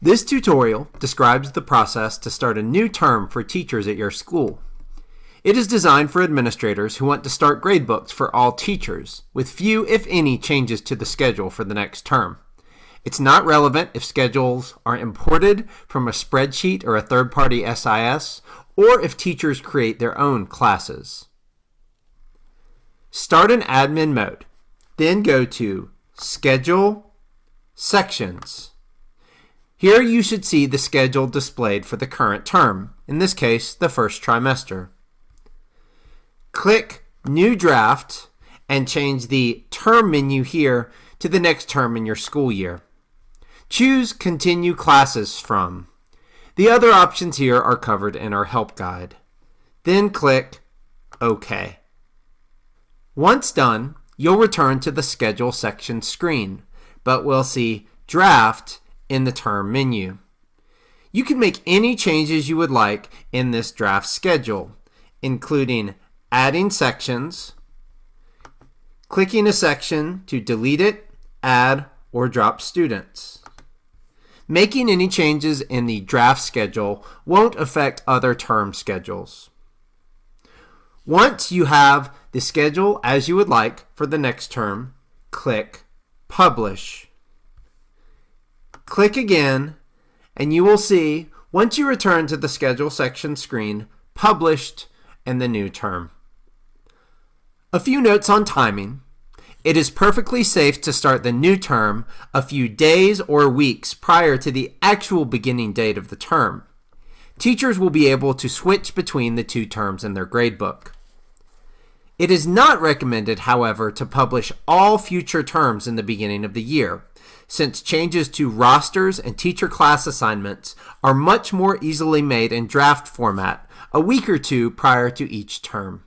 This tutorial describes the process to start a new term for teachers at your school. It is designed for administrators who want to start gradebooks for all teachers, with few, if any, changes to the schedule for the next term. It's not relevant if schedules are imported from a spreadsheet or a third-party SIS, or if teachers create their own classes. Start in admin mode, then go to Schedule, Sections. Here you should see the schedule displayed for the current term, in this case, the first trimester. Click New Draft and change the Term menu here to the next term in your school year. Choose Continue Classes From. The other options here are covered in our help guide. Then click OK. Once done, you'll return to the Schedule section screen, but we'll see Draft in the Term menu. You can make any changes you would like in this draft schedule, including adding sections, clicking a section to delete it, add, or drop students. Making any changes in the draft schedule won't affect other term schedules. Once you have the schedule as you would like for the next term, click Publish. Click again, and you will see, once you return to the Schedule section screen, Published and the new term. A few notes on timing. It is perfectly safe to start the new term a few days or weeks prior to the actual beginning date of the term. Teachers will be able to switch between the two terms in their gradebook. It is not recommended, however, to publish all future terms in the beginning of the year, since changes to rosters and teacher class assignments are much more easily made in draft format a week or two prior to each term.